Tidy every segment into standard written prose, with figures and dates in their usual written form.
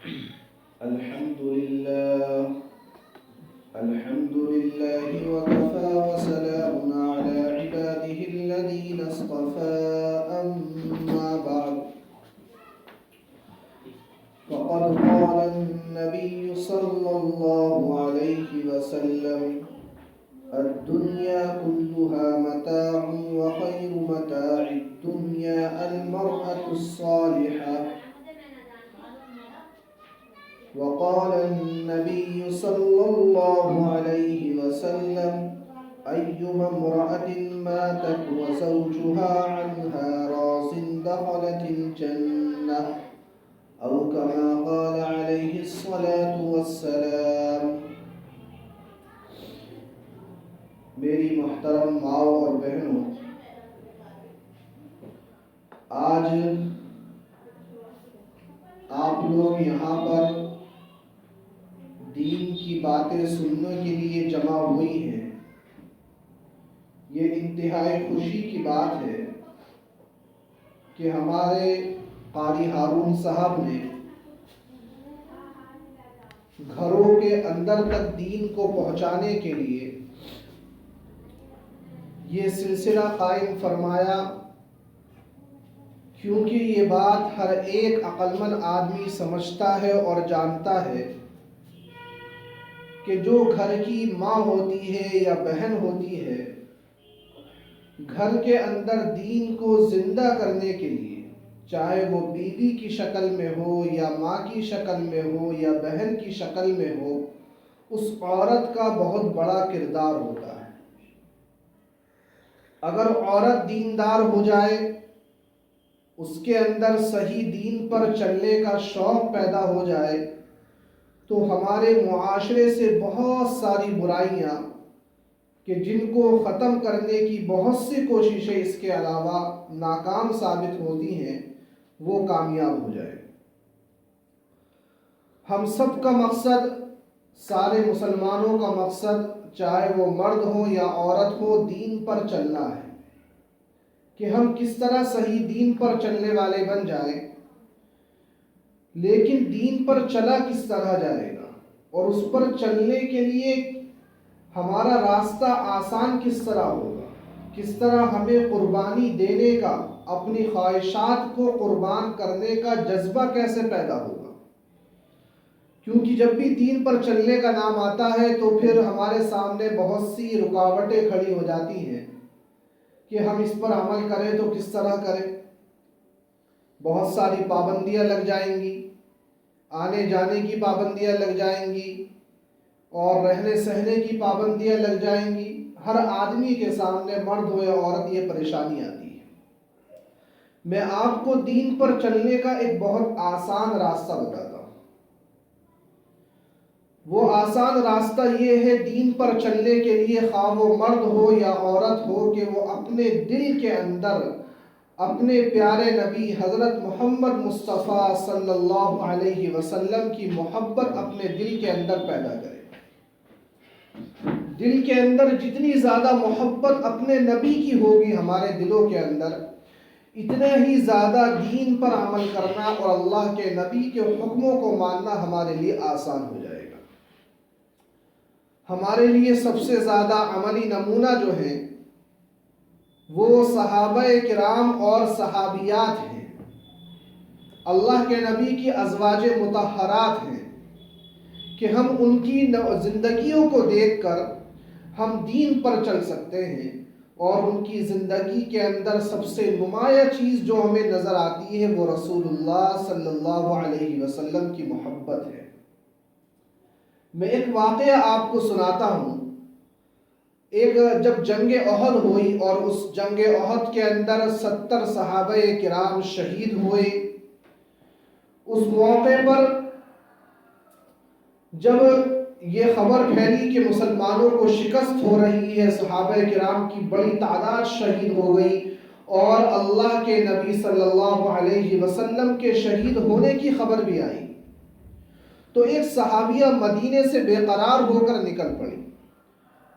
الحمد لله وكفى وسلام على عباده الذين اصطفى أما بعد فقد قال النبي صلى الله عليه وسلم الدنيا كلها متاع وخير متاع الدنيا المرأة الصالحة. وقال النبي صلى الله عليه وسلم أيما امرأة ماتت وزوجها عنها راض دخلت الجنة أو كما قال عليه الصلاة والسلام. میری محترم ماؤں اور بہنوں، آج آپ لوگ یہاں پر دین کی باتیں سننے کے لیے جمع ہوئی ہیں. یہ انتہائی خوشی کی بات ہے کہ ہمارے قاری ہارون صاحب نے گھروں کے اندر تک دین کو پہنچانے کے لیے یہ سلسلہ قائم فرمایا، کیونکہ یہ بات ہر ایک عقل مند آدمی سمجھتا ہے اور جانتا ہے کہ جو گھر کی ماں ہوتی ہے یا بہن ہوتی ہے، گھر کے اندر دین کو زندہ کرنے کے لیے، چاہے وہ بیوی کی شکل میں ہو یا ماں کی شکل میں ہو یا بہن کی شکل میں ہو، اس عورت کا بہت بڑا کردار ہوتا ہے. اگر عورت دیندار ہو جائے، اس کے اندر صحیح دین پر چلنے کا شوق پیدا ہو جائے، تو ہمارے معاشرے سے بہت ساری برائیاں کہ جن کو ختم کرنے کی بہت سی کوششیں اس کے علاوہ ناکام ثابت ہوتی ہیں، وہ کامیاب ہو جائے. ہم سب کا مقصد، سارے مسلمانوں کا مقصد، چاہے وہ مرد ہو یا عورت ہو، دین پر چلنا ہے کہ ہم کس طرح صحیح دین پر چلنے والے بن جائیں. لیکن دین پر چلا کس طرح جائے گا اور اس پر چلنے کے لیے ہمارا راستہ آسان کس طرح ہوگا، کس طرح ہمیں قربانی دینے کا، اپنی خواہشات کو قربان کرنے کا جذبہ کیسے پیدا ہوگا. کیونکہ جب بھی دین پر چلنے کا نام آتا ہے تو پھر ہمارے سامنے بہت سی رکاوٹیں کھڑی ہو جاتی ہیں کہ ہم اس پر عمل کریں تو کس طرح کریں. بہت ساری پابندیاں لگ جائیں گی، آنے جانے کی پابندیاں لگ جائیں گی اور رہنے سہنے کی پابندیاں لگ جائیں گی. ہر آدمی کے سامنے، مرد ہو یا عورت، یہ پریشانی آتی ہے. میں آپ کو دین پر چلنے کا ایک بہت آسان راستہ بتاتا ہوں. وہ آسان راستہ یہ ہے دین پر چلنے کے لیے، خواہ وہ مرد ہو یا عورت ہو، کہ وہ اپنے دل کے اندر اپنے پیارے نبی حضرت محمد مصطفیٰ صلی اللہ علیہ وسلم کی محبت اپنے دل کے اندر پیدا کرے. دل کے اندر جتنی زیادہ محبت اپنے نبی کی ہوگی ہمارے دلوں کے اندر، اتنا ہی زیادہ دین پر عمل کرنا اور اللہ کے نبی کے حکموں کو ماننا ہمارے لیے آسان ہو جائے گا. ہمارے لیے سب سے زیادہ عملی نمونہ جو ہے وہ صحابہ کرام اور صحابیات ہیں. اللہ کے نبی کی ازواج مطہرات ہیں کہ ہم ان کی زندگیوں کو دیکھ کر ہم دین پر چل سکتے ہیں. اور ان کی زندگی کے اندر سب سے نمایاں چیز جو ہمیں نظر آتی ہے وہ رسول اللہ صلی اللہ علیہ وسلم کی محبت ہے. میں ایک واقعہ آپ کو سناتا ہوں. جب جنگ احد ہوئی اور اس جنگ احد کے اندر 70 صحابہ کرام شہید ہوئے، اس موقع پر جب یہ خبر پھیلی کہ مسلمانوں کو شکست ہو رہی ہے، صحابہ کرام کی بڑی تعداد شہید ہو گئی اور اللہ کے نبی صلی اللہ علیہ وسلم کے شہید ہونے کی خبر بھی آئی، تو ایک صحابیہ مدینے سے بے قرار ہو کر نکل پڑی.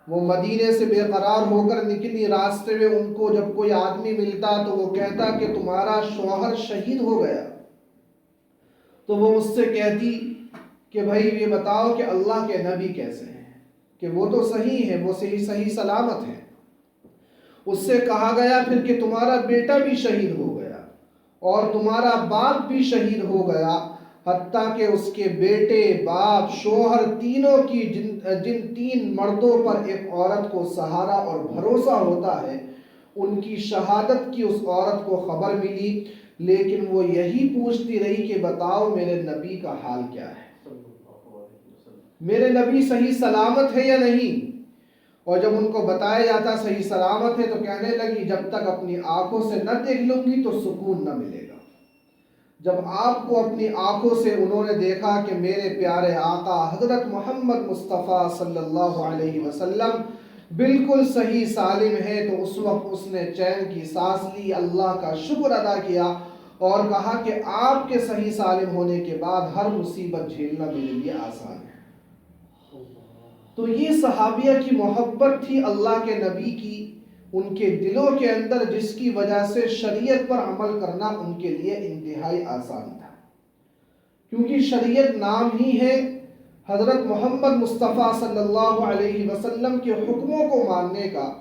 وہ مدینے سے بے قرار ہو کر نکلی. راستے میں ان کو جب کوئی آدمی ملتا تو وہ کہتا کہ تمہارا شوہر شہید ہو گیا. تو وہ مجھ سے کہتی کہ بھائی یہ بتاؤ کہ اللہ کے نبی کیسے ہیں، کہ وہ تو صحیح ہے، وہ صحیح سلامت ہے۔ اس سے کہا گیا پھر کہ تمہارا بیٹا بھی شہید ہو گیا اور تمہارا باپ بھی شہید ہو گیا، حتیٰ کہ اس کے بیٹے، باپ، شوہر تینوں کی جن تین مردوں پر ایک عورت کو سہارا اور بھروسہ ہوتا ہے، ان کی شہادت کی اس عورت کو خبر ملی، لیکن وہ یہی پوچھتی رہی کہ بتاؤ میرے نبی کا حال کیا ہے، میرے نبی صحیح سلامت ہے یا نہیں۔ اور جب ان کو بتایا جاتا صحیح سلامت ہے تو کہنے لگی جب تک اپنی آنکھوں سے نہ دیکھ لوں گی تو سکون نہ ملے گا۔ جب آپ کو اپنی آنکھوں سے انہوں نے دیکھا کہ میرے پیارے آقا حضرت محمد مصطفیٰ صلی اللہ علیہ وسلم بالکل صحیح سالم ہے، تو اس وقت اس نے چین کی سانس لی، اللہ کا شکر ادا کیا اور کہا کہ آپ کے صحیح سالم ہونے کے بعد ہر مصیبت جھیلنا میرے لیے آسان ہے۔ تو یہ صحابیہ کی محبت تھی اللہ کے نبی کی ان کے دلوں کے اندر، جس کی وجہ سے شریعت پر عمل کرنا ان کے لیے انتہائی آسان تھا، کیونکہ شریعت نام ہی ہے حضرت محمد مصطفیٰ صلی اللہ علیہ وسلم کے حکموں کو ماننے کا۔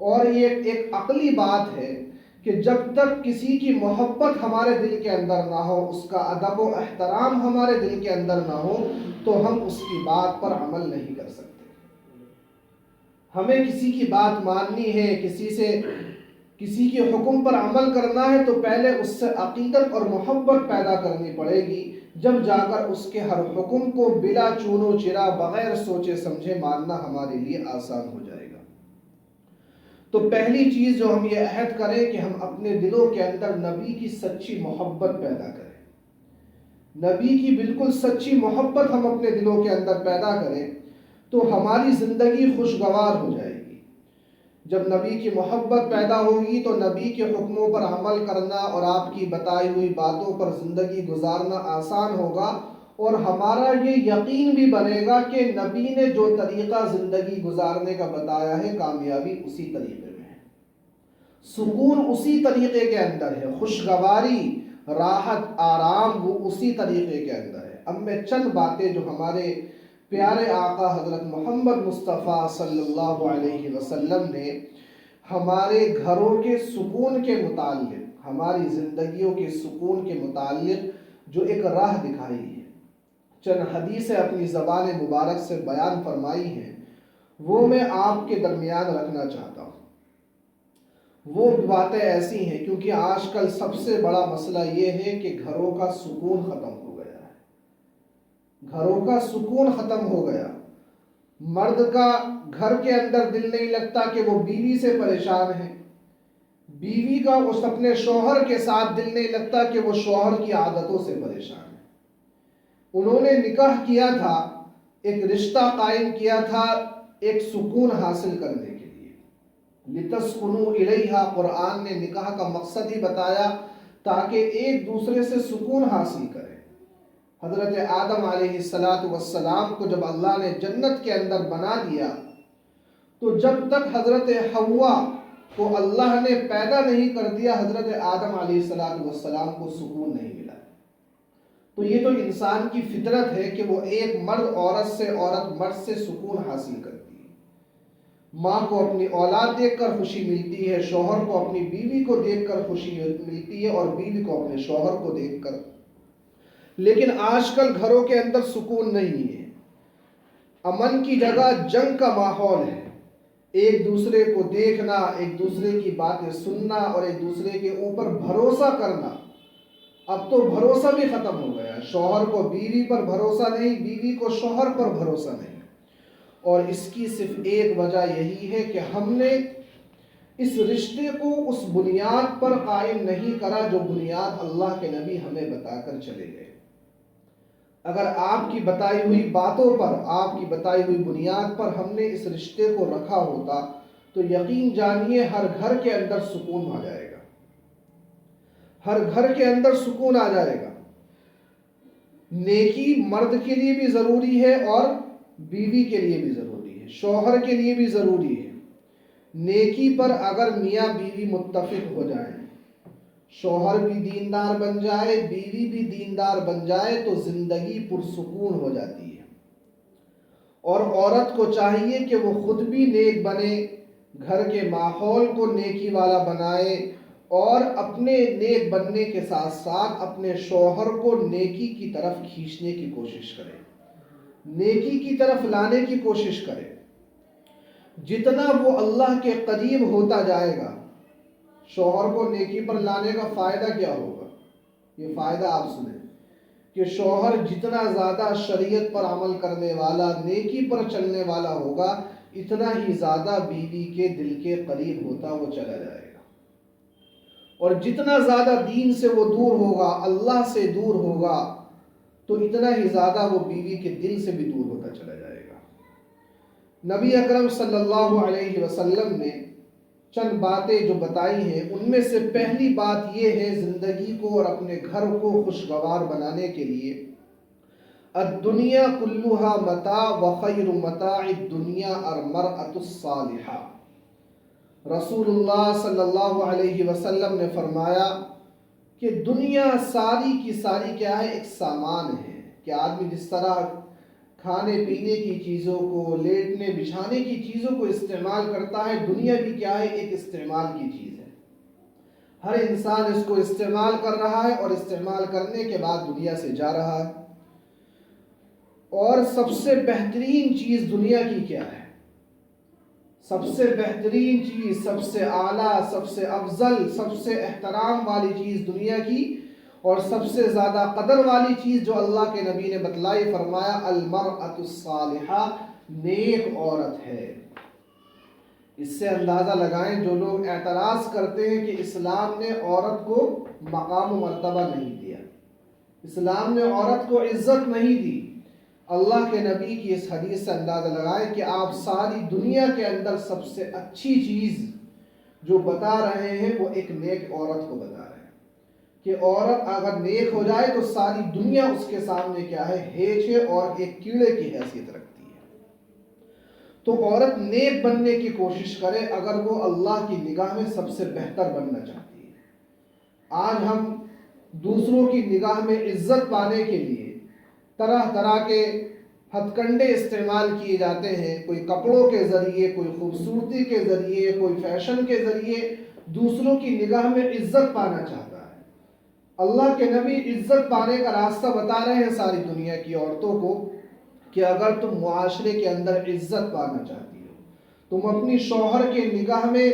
اور یہ ایک عقلی بات ہے کہ جب تک کسی کی محبت ہمارے دل کے اندر نہ ہو، اس کا ادب و احترام ہمارے دل کے اندر نہ ہو، تو ہم اس کی بات پر عمل نہیں کر سکتے۔ ہمیں کسی کی بات ماننی ہے، کسی کے حکم پر عمل کرنا ہے تو پہلے اس سے عقیدت اور محبت پیدا کرنی پڑے گی، جب جا کر اس کے ہر حکم کو بلا چون و چرا بغیر سوچے سمجھے ماننا ہمارے لیے آسان ہو جائے گا۔ تو پہلی چیز جو ہم یہ عہد کریں کہ ہم اپنے دلوں کے اندر نبی کی سچی محبت پیدا کریں، نبی کی بالکل سچی محبت ہم اپنے دلوں کے اندر پیدا کریں تو ہماری زندگی خوشگوار ہو جائے گی۔ جب نبی کی محبت پیدا ہوگی تو نبی کے حکموں پر عمل کرنا اور آپ کی بتائی ہوئی باتوں پر زندگی گزارنا آسان ہوگا، اور ہمارا یہ یقین بھی بنے گا کہ نبی نے جو طریقہ زندگی گزارنے کا بتایا ہے کامیابی اسی طریقے میں ہے، سکون اسی طریقے کے اندر ہے، خوشگواری، راحت، آرام وہ اسی طریقے کے اندر ہے۔ اب میں چند باتیں جو ہمارے پیارے آقا حضرت محمد مصطفیٰ صلی اللہ علیہ وسلم نے ہمارے گھروں کے سکون کے متعلق، ہماری زندگیوں کے سکون کے متعلق جو ایک راہ دکھائی ہے، چند حدیثیں اپنی زبان مبارک سے بیان فرمائی ہیں، وہ میں آپ کے درمیان رکھنا چاہتا ہوں۔ وہ باتیں ایسی ہیں کیونکہ آج کل سب سے بڑا مسئلہ یہ ہے کہ گھروں کا سکون ختم ہو گیا ہے، گھروں کا سکون ختم ہو گیا۔ مرد کا گھر کے اندر دل نہیں لگتا کہ وہ بیوی سے پریشان ہے، بیوی کا اس اپنے شوہر کے ساتھ دل نہیں لگتا کہ وہ شوہر کی عادتوں سے پریشان ہے۔ انہوں نے نکاح کیا تھا، ایک رشتہ قائم کیا تھا ایک سکون حاصل کرنے کے لیے، لِتَسْكُنُوا إِلَيْهَا، قرآن نے نکاح کا مقصد ہی بتایا تاکہ ایک دوسرے سے سکون حاصل کریں۔ حضرت آدم علیہ السلام کو جب اللہ نے جنت کے اندر بنا دیا تو جب تک حضرت حوا کو اللہ نے پیدا نہیں کر دیا، حضرت آدم علیہ السلام کو سکون نہیں ملا۔ تو یہ تو انسان کی فطرت ہے کہ وہ ایک مرد عورت سے، عورت مرد سے سکون حاصل کرتی ہے۔ ماں کو اپنی اولاد دیکھ کر خوشی ملتی ہے، شوہر کو اپنی بیوی کو دیکھ کر خوشی ملتی ہے، اور بیوی کو اپنے شوہر کو دیکھ کر۔ لیکن آج کل گھروں کے اندر سکون نہیں ہے، امن کی جگہ جنگ کا ماحول ہے، ایک دوسرے کو دیکھنا، ایک دوسرے کی باتیں سننا اور ایک دوسرے کے اوپر بھروسہ کرنا۔ اب تو بھروسہ بھی ختم ہو گیا، شوہر کو بیوی پر بھروسہ نہیں، بیوی کو شوہر پر بھروسہ نہیں۔ اور اس کی صرف ایک وجہ یہی ہے کہ ہم نے اس رشتے کو اس بنیاد پر قائم نہیں کرا جو بنیاد اللہ کے نبی ہمیں بتا کر چلے گئے۔ اگر آپ کی بتائی ہوئی باتوں پر، آپ کی بتائی ہوئی بنیاد پر ہم نے اس رشتے کو رکھا ہوتا تو یقین جانیے ہر گھر کے اندر سکون آ جائے گا، ہر گھر کے اندر سکون آ جائے گا۔ نیکی مرد کے لیے بھی ضروری ہے اور بیوی کے لیے بھی ضروری ہے، شوہر کے لیے بھی ضروری ہے۔ نیکی پر اگر میاں بیوی متفق ہو جائیں، شوہر بھی دیندار بن جائے، بیوی بھی دیندار بن جائے تو زندگی پرسکون ہو جاتی ہے۔ اور عورت کو چاہیے کہ وہ خود بھی نیک بنے، گھر کے ماحول کو نیکی والا بنائے، اور اپنے نیک بننے کے ساتھ ساتھ اپنے شوہر کو نیکی کی طرف کھینچنے کی کوشش کرے، نیکی کی طرف لانے کی کوشش کرے۔ جتنا وہ اللہ کے قریب ہوتا جائے گا، شوہر کو نیکی پر لانے کا فائدہ کیا ہوگا؟ یہ فائدہ آپ سنیں کہ شوہر جتنا زیادہ شریعت پر عمل کرنے والا، نیکی پر چلنے والا ہوگا، اتنا ہی زیادہ بیوی کے دل کے قریب ہوتا وہ چلا جائے گا، اور جتنا زیادہ دین سے وہ دور ہوگا، اللہ سے دور ہوگا، تو اتنا ہی زیادہ وہ بیوی کے دل سے بھی دور ہوتا چلا جائے گا۔ نبی اکرم صلی اللہ علیہ وسلم نے چند باتیں جو بتائی ہیں، ان میں سے پہلی بات یہ ہے زندگی کو اور اپنے گھر کو خوشگوار بنانے کے لیے، الدنیا کلھا متاع وخیر متاع الدنیا المرأۃ الصالحہ۔ رسول اللہ صلی اللہ علیہ وسلم نے فرمایا کہ دنیا ساری کی ساری کیا ہے؟ ایک سامان ہے، کہ آدمی جس طرح کھانے پینے کی چیزوں کو، لیٹنے بچھانے کی چیزوں کو استعمال کرتا ہے، دنیا بھی کیا ہے؟ ایک استعمال کی چیز ہے۔ ہر انسان اس کو استعمال کر رہا ہے، اور استعمال کرنے کے بعد دنیا سے جا رہا ہے۔ اور سب سے بہترین چیز دنیا کی کیا ہے؟ سب سے بہترین چیز، سب سے اعلیٰ، سب سے افضل، سب سے احترام والی چیز دنیا کی، اور سب سے زیادہ قدر والی چیز جو اللہ کے نبی نے بتلائی، فرمایا المرأۃ الصالحہ، نیک عورت ہے۔ اس سے اندازہ لگائیں جو لوگ اعتراض کرتے ہیں کہ اسلام نے عورت کو مقام و مرتبہ نہیں دیا، اسلام نے عورت کو عزت نہیں دی، اللہ کے نبی کی اس حدیث سے اندازہ لگائیں کہ آپ ساری دنیا کے اندر سب سے اچھی چیز جو بتا رہے ہیں وہ ایک نیک عورت کو بتا رہے ہیں، کہ عورت اگر نیک ہو جائے تو ساری دنیا اس کے سامنے کیا ہے؟ ہیچ ہے، اور ایک کیڑے کی حیثیت رکھتی ہے۔ تو عورت نیک بننے کی کوشش کرے اگر وہ اللہ کی نگاہ میں سب سے بہتر بننا چاہتی ہے۔ آج ہم دوسروں کی نگاہ میں عزت پانے کے لیے طرح طرح کے ہتھ کنڈے استعمال کیے جاتے ہیں، کوئی کپڑوں کے ذریعے، کوئی خوبصورتی کے ذریعے، کوئی فیشن کے ذریعے دوسروں کی نگاہ میں عزت پانا چاہتا ہے۔ اللہ کے نبی عزت پانے کا راستہ بتا رہے ہیں ساری دنیا کی عورتوں کو، کہ اگر تم معاشرے کے اندر عزت پانا چاہتی ہو، تم اپنی شوہر کے نگاہ میں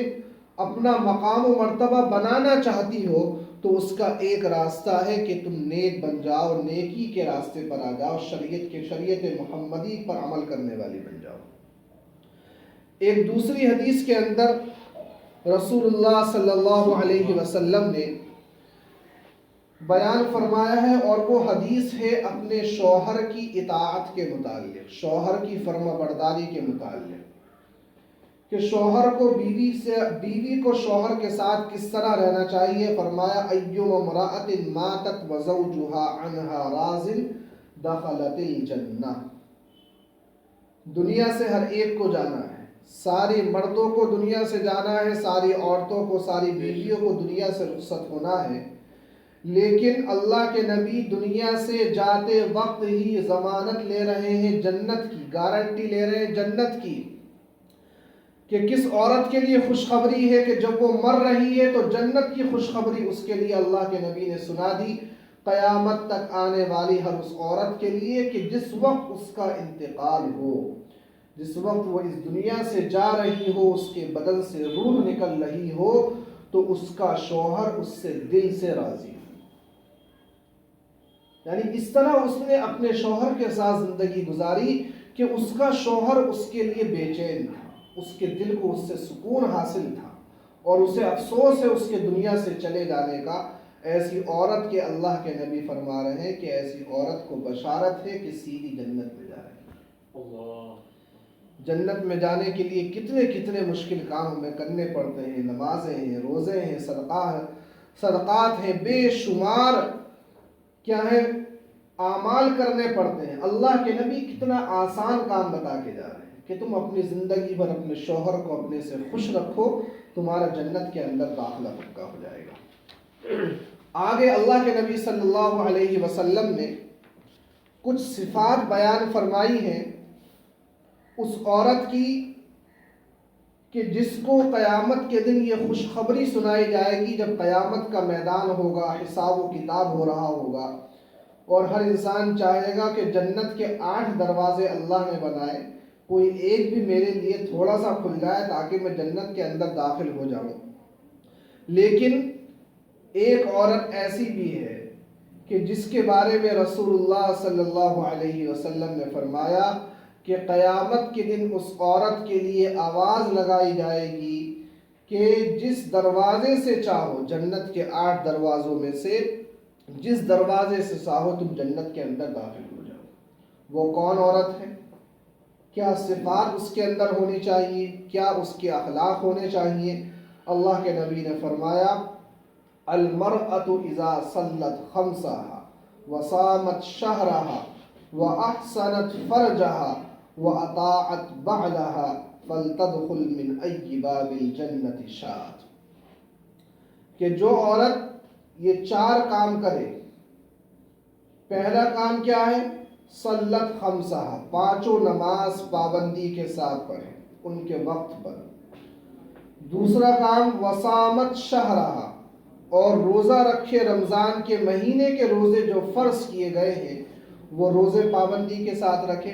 اپنا مقام و مرتبہ بنانا چاہتی ہو، تو اس کا ایک راستہ ہے کہ تم نیک بن جاؤ، نیکی کے راستے پر آ جاؤ، شریعت محمدی پر عمل کرنے والی بن جاؤ۔ ایک دوسری حدیث کے اندر رسول اللہ صلی اللہ علیہ وسلم نے بیان فرمایا ہے، اور وہ حدیث ہے اپنے شوہر کی اطاعت کے متعلق، شوہر کی فرما برداری کے متعلق، کہ شوہر کو بیوی کو شوہر کے ساتھ کس طرح رہنا چاہیے۔ فرمایا ایو امرأۃ ماتت وزوجها عنها راض دخلت الجنہ۔ دنیا سے ہر ایک کو جانا ہے، ساری مردوں کو دنیا سے جانا ہے، ساری عورتوں کو، ساری بیویوں کو دنیا سے رخصت ہونا ہے، لیکن اللہ کے نبی دنیا سے جاتے وقت ہی ضمانت لے رہے ہیں جنت کی، گارنٹی لے رہے ہیں جنت کی، کہ کس عورت کے لیے خوشخبری ہے کہ جب وہ مر رہی ہے تو جنت کی خوشخبری اس کے لیے اللہ کے نبی نے سنا دی، قیامت تک آنے والی ہر اس عورت کے لیے، کہ جس وقت اس کا انتقال ہو، جس وقت وہ اس دنیا سے جا رہی ہو، اس کے بدن سے روح نکل رہی ہو، تو اس کا شوہر اس سے دل سے راضی ہو۔ یعنی اس طرح اس نے اپنے شوہر کے ساتھ زندگی گزاری کہ اس کا شوہر اس کے لیے بے چین تھا، اس کے دل کو اس سے سکون حاصل تھا، اور اسے افسوس ہے اس کے دنیا سے چلے جانے کا۔ ایسی عورت کے اللہ کے نبی فرما رہے ہیں کہ ایسی عورت کو بشارت ہے کہ سیدھی جنت میں جائے۔ جنت میں جانے کے لیے کتنے کتنے مشکل کام ہمیں کرنے پڑتے ہیں، نمازیں ہیں، روزے ہیں، صدقات ہیں، بے شمار کیا ہے اعمال کرنے پڑتے ہیں۔ اللہ کے نبی کتنا آسان کام بتا کے جا رہے ہیں کہ تم اپنی زندگی بھر اپنے شوہر کو اپنے سے خوش رکھو، تمہارا جنت کے اندر داخلہ پکا ہو جائے گا۔ آگے اللہ کے نبی صلی اللہ علیہ وسلم نے کچھ صفات بیان فرمائی ہیں اس عورت کی کہ جس کو قیامت کے دن یہ خوشخبری سنائی جائے گی جب قیامت کا میدان ہوگا، حساب و کتاب ہو رہا ہوگا، اور ہر انسان چاہے گا کہ جنت کے 8 دروازے اللہ نے بنائے، کوئی ایک بھی میرے لیے تھوڑا سا کھل جائے تاکہ میں جنت کے اندر داخل ہو جاؤں۔ لیکن ایک عورت ایسی بھی ہے کہ جس کے بارے میں رسول اللہ صلی اللہ علیہ وسلم نے فرمایا کہ قیامت کے دن اس عورت کے لیے آواز لگائی جائے گی کہ جس دروازے سے چاہو، جنت کے 8 دروازوں میں سے جس دروازے سے چاہو تم جنت کے اندر داخل ہو جاؤ۔ وہ کون عورت ہے؟ کیا صفات اس کے اندر ہونی چاہیے؟ کیا اس کے اخلاق ہونے چاہیے؟ اللہ کے نبی نے فرمایا المرأة اذا صلت خمسها وصامت شهرها واحسنت فرجها واطاعت بعلها فلتدخل من ای باب الجنة شاءت، کہ جو عورت یہ 4 کام کرے، پہلا کام کیا ہے؟ صلت خمسہ، 5 نماز پابندی کے ساتھ پڑھے ان کے وقت پر۔ دوسرا کام وصامت شہرہ، اور روزہ رکھے، رمضان کے مہینے کے روزے جو فرض کیے گئے ہیں وہ روزے پابندی کے ساتھ رکھے۔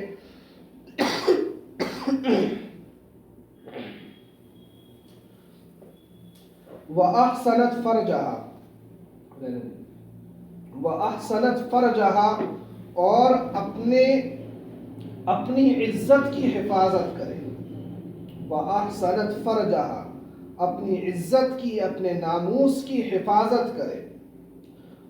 وَأَحْسَنَتْ فَرْجَهَا، وَأَحْسَنَتْ فَرْجَهَا، اور اپنی عزت کی حفاظت کرے۔ وَأَحْسَنَتْ فَرْجَهَا، اپنی عزت کی، اپنے ناموس کی حفاظت کرے۔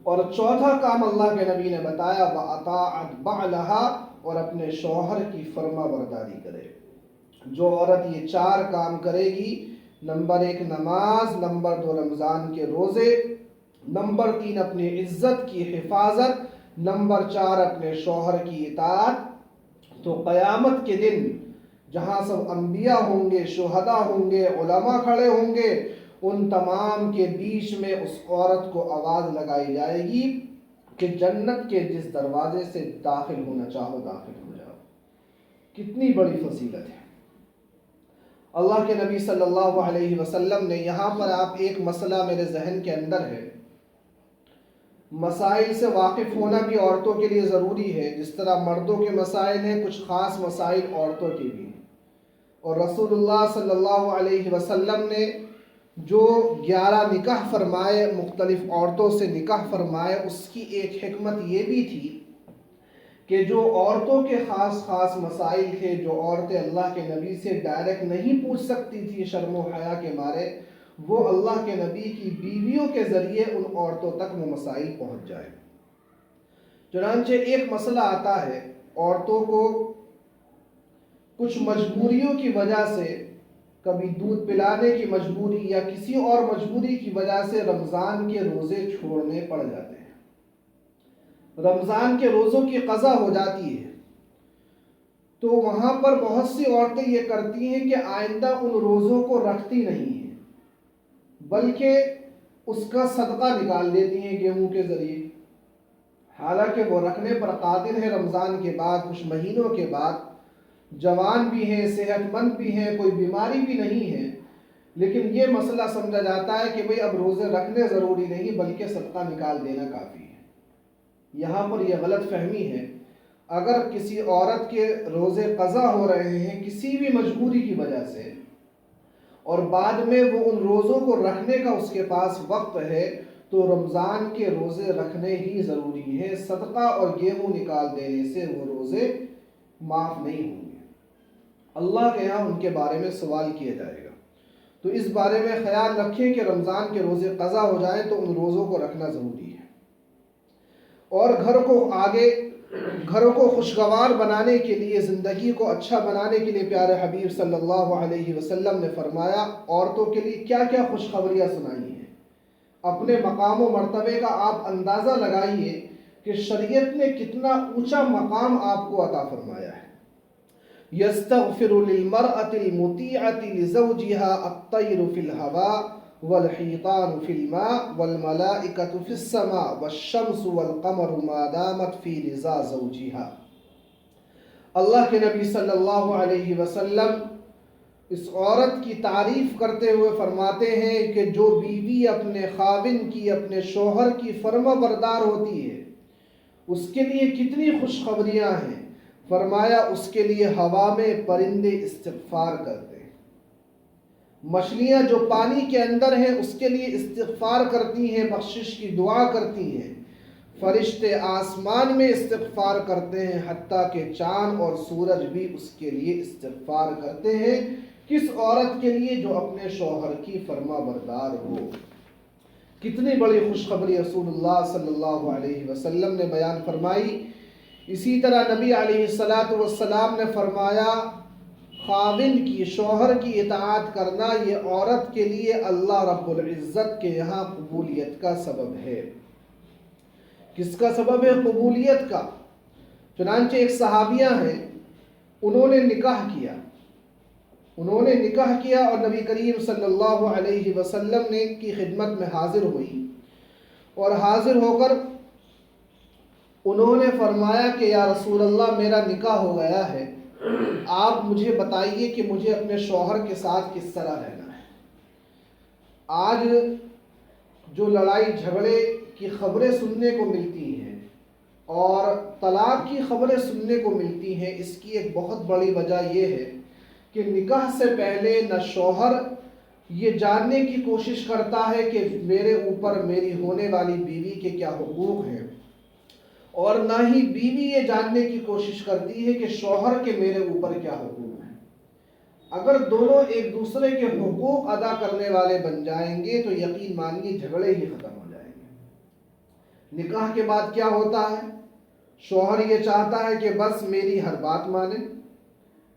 اور چوتھا کام اللہ کے نبی نے بتایا وَأَطَاعَتْ بَعْلَهَا، اور اپنے شوہر کی فرما برداری کرے۔ جو عورت یہ 4 کام کرے گی، نمبر 1 نماز، نمبر 2 رمضان کے روزے، نمبر 3 اپنی عزت کی حفاظت، نمبر 4 اپنے شوہر کی اطاعت، تو قیامت کے دن جہاں سب انبیاء ہوں گے، شہداء ہوں گے، علماء کھڑے ہوں گے، ان تمام کے بیچ میں اس عورت کو آواز لگائی جائے گی کہ جنت کے جس دروازے سے داخل ہونا چاہو داخل ہو جاؤ۔ کتنی بڑی فضیلت ہے۔ اللہ کے نبی صلی اللہ علیہ وسلم نے یہاں پر آپ ایک مسئلہ میرے ذہن کے اندر ہے، مسائل سے واقف ہونا بھی عورتوں کے لیے ضروری ہے، جس طرح مردوں کے مسائل ہیں کچھ خاص مسائل عورتوں کے بھی ہیں۔ اور رسول اللہ صلی اللہ علیہ وسلم نے جو 11 نکاح فرمائے، مختلف عورتوں سے نکاح فرمائے، اس کی ایک حکمت یہ بھی تھی کہ جو عورتوں کے خاص مسائل تھے، جو عورتیں اللہ کے نبی سے ڈائریکٹ نہیں پوچھ سکتی تھی شرم و حیا کے مارے، وہ اللہ کے نبی کی بیویوں کے ذریعے ان عورتوں تک وہ مسائل پہنچ جائے۔ چنانچہ ایک مسئلہ آتا ہے، عورتوں کو کچھ مجبوریوں کی وجہ سے، کبھی دودھ پلانے کی مجبوری یا کسی اور مجبوری کی وجہ سے رمضان کے روزے چھوڑنے پڑ جاتے ہیں، رمضان کے روزوں کی قضا ہو جاتی ہے، تو وہاں پر بہت سی عورتیں یہ کرتی ہیں کہ آئندہ ان روزوں کو رکھتی نہیں ہیں، بلکہ اس کا صدقہ نکال لیتی ہیں گیہوں کے ذریعے، حالانکہ وہ رکھنے پر قادر ہے۔ رمضان کے بعد کچھ مہینوں کے بعد جوان بھی ہیں، صحت مند بھی ہیں، کوئی بیماری بھی نہیں ہے، لیکن یہ مسئلہ سمجھا جاتا ہے کہ بھئی اب روزے رکھنے ضروری نہیں بلکہ صدقہ نکال دینا کافی ہے۔ یہاں پر یہ غلط فہمی ہے۔ اگر کسی عورت کے روزے قضا ہو رہے ہیں کسی بھی مجبوری کی وجہ سے، اور بعد میں وہ ان روزوں کو رکھنے کا اس کے پاس وقت ہے، تو رمضان کے روزے رکھنے ہی ضروری ہے۔ صدقہ اور گیہوں نکال دینے سے وہ روزے معاف نہیں ہوں گے، اللہ کے یہاں ان کے بارے میں سوال کیا جائے گا۔ تو اس بارے میں خیال رکھیں کہ رمضان کے روزے قضا ہو جائیں تو ان روزوں کو رکھنا ضروری ہے۔ اور گھروں کو خوشگوار بنانے کے لیے، زندگی کو اچھا بنانے کے لیے پیارے حبیب صلی اللہ علیہ وسلم نے فرمایا عورتوں کے لیے کیا کیا خوشخبریاں سنائی ہیں۔ اپنے مقام و مرتبے کا آپ اندازہ لگائیے کہ شریعت نے کتنا اونچا مقام آپ کو عطا فرمایا ہے۔ یستغفر للمرأة المطیعة لزوجها الطیر فی الہوا والحيطان في الماء والملائكة في السماء والشمس والقمر ما دامت في رضا زوجها۔ اللہ کے نبی صلی اللہ علیہ وسلم اس عورت کی تعریف کرتے ہوئے فرماتے ہیں کہ جو بیوی اپنے خاوند کی، اپنے شوہر کی فرما بردار ہوتی ہے، اس کے لیے کتنی خوشخبریاں ہیں۔ فرمایا اس کے لیے ہوا میں پرندے استغفار کرتے ہیں، مچھلیاں جو پانی کے اندر ہیں اس کے لیے استغفار کرتی ہیں، بخشش کی دعا کرتی ہیں، فرشتے آسمان میں استغفار کرتے ہیں، حتیٰ کہ چاند اور سورج بھی اس کے لیے استغفار کرتے ہیں۔ کس عورت کے لیے؟ جو اپنے شوہر کی فرما بردار ہو۔ کتنی بڑی خوشخبری رسول اللہ صلی اللہ علیہ وسلم نے بیان فرمائی۔ اسی طرح نبی علیہ السلام نے فرمایا خاوند کی، شوہر کی اطاعت کرنا یہ عورت کے لیے اللہ رب العزت کے یہاں قبولیت کا سبب ہے۔ کس کا سبب ہے؟ قبولیت کا۔ چنانچہ ایک صحابیہ ہیں، انہوں نے نکاح کیا اور نبی کریم صلی اللہ علیہ وسلم نے ان کی خدمت میں حاضر ہوئی، اور حاضر ہو کر انہوں نے فرمایا کہ یا رسول اللہ میرا نکاح ہو گیا ہے، آپ مجھے بتائیے کہ مجھے اپنے شوہر کے ساتھ کس طرح رہنا ہے۔ آج جو لڑائی جھگڑے کی خبریں سننے کو ملتی ہیں اور طلاق کی خبریں سننے کو ملتی ہیں، اس کی ایک بہت بڑی وجہ یہ ہے کہ نکاح سے پہلے نہ شوہر یہ جاننے کی کوشش کرتا ہے کہ میرے اوپر میری ہونے والی بیوی کے کیا حقوق ہیں، اور نہ ہی بیوی یہ جاننے کی کوشش کرتی ہے کہ شوہر کے میرے اوپر کیا حقوق ہیں۔ اگر دونوں ایک دوسرے کے حقوق ادا کرنے والے بن جائیں گے تو یقین مانیے جھگڑے ہی ختم ہو جائیں گے۔ نکاح کے بعد کیا ہوتا ہے؟ شوہر یہ چاہتا ہے کہ بس میری ہر بات مانے،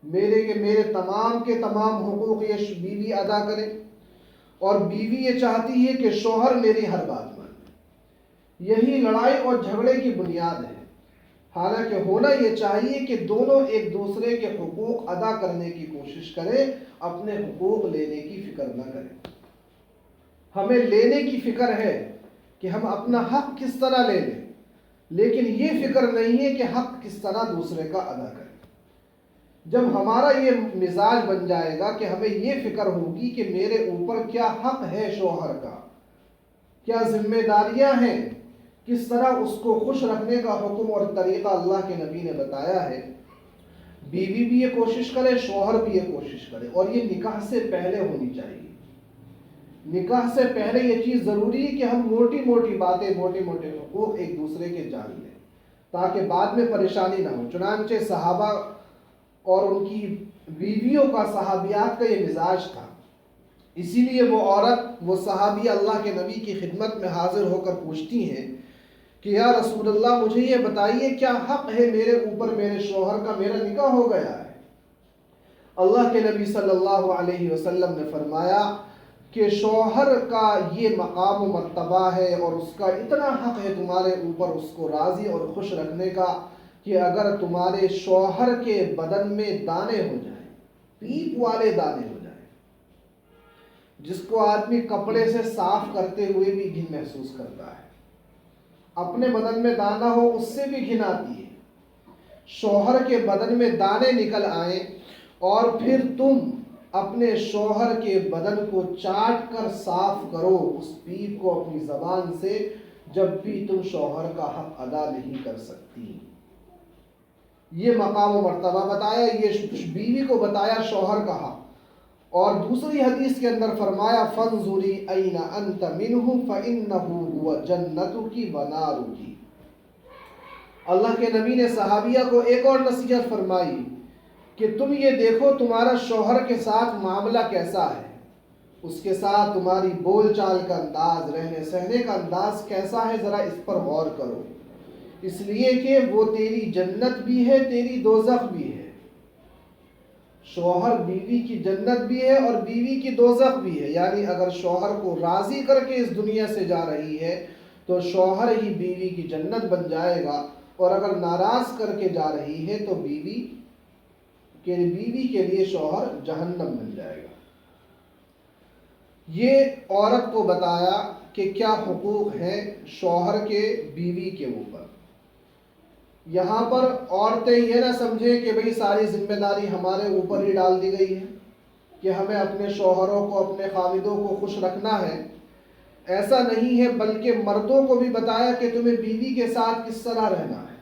میرے تمام کے تمام حقوق یہ بیوی ادا کرے، اور بیوی یہ چاہتی ہے کہ شوہر میری ہر بات مانے۔ یہی لڑائی اور جھگڑے کی بنیاد ہے۔ حالانکہ ہونا یہ چاہیے کہ دونوں ایک دوسرے کے حقوق ادا کرنے کی کوشش کریں، اپنے حقوق لینے کی فکر نہ کریں۔ ہمیں لینے کی فکر ہے کہ ہم اپنا حق کس طرح لے لیں، لیکن یہ فکر نہیں ہے کہ حق کس طرح دوسرے کا ادا کریں۔ جب ہمارا یہ مزاج بن جائے گا کہ ہمیں یہ فکر ہوگی کہ میرے اوپر کیا حق ہے شوہر کا، کیا ذمہ داریاں ہیں، کس طرح اس کو خوش رکھنے کا حکم اور طریقہ اللہ کے نبی نے بتایا ہے، بیوی بھی یہ کوشش کرے، شوہر بھی یہ کوشش کرے، اور یہ نکاح سے پہلے ہونی چاہیے۔ نکاح سے پہلے یہ چیز ضروری ہے کہ ہم موٹی موٹی باتیں، موٹے موٹے حقوق ایک دوسرے کے جان لیں، تاکہ بعد میں پریشانی نہ ہو۔ چنانچہ صحابہ اور ان کی بیویوں کا، صحابیات کا یہ مزاج تھا۔ اسی لیے وہ عورت، وہ صحابی اللہ کے نبی کی خدمت میں حاضر ہو کر پوچھتی ہیں کہ یا رسول اللہ مجھے یہ بتائیے کیا حق ہے میرے اوپر میرے شوہر کا، میرا نکاح ہو گیا ہے۔ اللہ کے نبی صلی اللہ علیہ وسلم نے فرمایا کہ شوہر کا یہ مقام و مرتبہ ہے اور اس کا اتنا حق ہے تمہارے اوپر اس کو راضی اور خوش رکھنے کا کہ اگر تمہارے شوہر کے بدن میں دانے ہو جائیں، پیپ والے دانے ہو جائیں، جس کو آدمی کپڑے سے صاف کرتے ہوئے بھی گھن محسوس کرتا ہے، اپنے بدن میں دانا ہو اس سے بھی گھن آتی ہے، شوہر کے بدن میں دانے نکل آئیں اور پھر تم اپنے شوہر کے بدن کو چاٹ کر صاف کرو اس پیپ کو اپنی زبان سے، جب بھی تم شوہر کا حق ادا نہیں کر سکتی۔ یہ مقام و مرتبہ بتایا، یہ بیوی کو بتایا شوہر کا حق۔ اور دوسری حدیث کے اندر فرمایا فانظری این انت منہ فانہ هو جنتک و نارک۔ اللہ کے نبی نے صحابیہ کو ایک اور نصیحت فرمائی کہ تم یہ دیکھو تمہارا شوہر کے ساتھ معاملہ کیسا ہے، اس کے ساتھ تمہاری بول چال کا انداز، رہنے سہنے کا انداز کیسا ہے، ذرا اس پر غور کرو، اس لیے کہ وہ تیری جنت بھی ہے، تیری دوزخ بھی ہے۔ شوہر بیوی کی جنت بھی ہے اور بیوی کی دوزخ بھی ہے، یعنی اگر شوہر کو راضی کر کے اس دنیا سے جا رہی ہے تو شوہر ہی بیوی کی جنت بن جائے گا، اور اگر ناراض کر کے جا رہی ہے تو بیوی کے لیے شوہر جہنم بن جائے گا۔ یہ عورت کو بتایا کہ کیا حقوق ہیں شوہر کے بیوی کے اوپر۔ یہاں پر عورتیں یہ نہ سمجھیں کہ بھئی ساری ذمہ داری ہمارے اوپر ہی ڈال دی گئی ہے کہ ہمیں اپنے شوہروں کو، اپنے خاوندوں کو خوش رکھنا ہے۔ ایسا نہیں ہے، بلکہ مردوں کو بھی بتایا کہ تمہیں بیوی کے ساتھ کس طرح رہنا ہے۔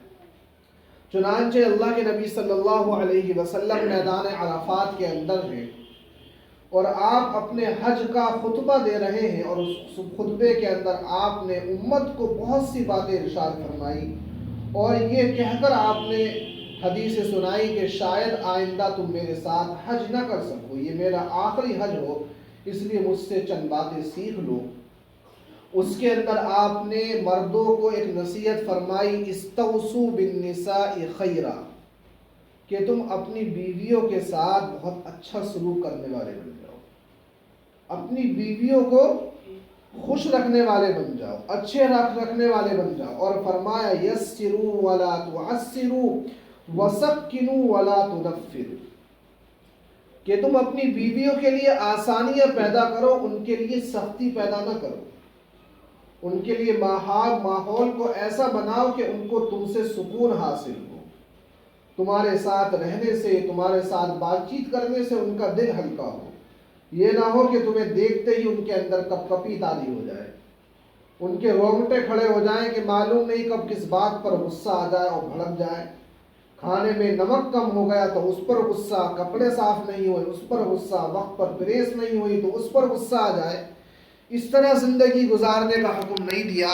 چنانچہ اللہ کے نبی صلی اللہ علیہ وسلم میدان عرفات کے اندر ہیں اور آپ اپنے حج کا خطبہ دے رہے ہیں، اور اس خطبے کے اندر آپ نے امت کو بہت سی باتیں ارشاد فرمائی اور یہ کہہ کر آپ نے حدیث سنائی کہ شاید آئندہ تم میرے ساتھ حج نہ کر سکو، یہ میرا آخری حج ہو، اس لیے مجھ سے چند باتیں سیکھ لو۔ اس کے اندر آپ نے مردوں کو ایک نصیحت فرمائی، استوصوا بالنساء خیرا، کہ تم اپنی بیویوں کے ساتھ بہت اچھا سلوک کرنے والے بن جاؤ، اپنی بیویوں کو خوش رکھنے والے بن جاؤ، اچھے رکھنے والے بن جاؤ۔ اور فرمایا یسروا ولا تعسروا وسکنوا ولا تنفروا، کہ تم اپنی بیویوں کے لیے آسانیاں پیدا کرو، ان کے لیے سختی پیدا نہ کرو، ان کے لیے ماحول کو ایسا بناؤ کہ ان کو تم سے سکون حاصل ہو، تمہارے ساتھ رہنے سے، تمہارے ساتھ بات چیت کرنے سے ان کا دل ہلکا ہو۔ یہ نہ ہو کہ تمہیں دیکھتے ہی ان کے اندر کپ کپی تاری ہو جائے، ان کے رونگٹے کھڑے ہو جائیں کہ معلوم نہیں کب کس بات پر غصہ آ جائے اور بھڑک جائے۔ کھانے میں نمک کم ہو گیا تو اس پر غصہ، کپڑے صاف نہیں ہوئے اس پر غصہ، وقت پر پریس نہیں ہوئی تو اس پر غصہ آ جائے۔ اس طرح زندگی گزارنے کا حکم نہیں دیا،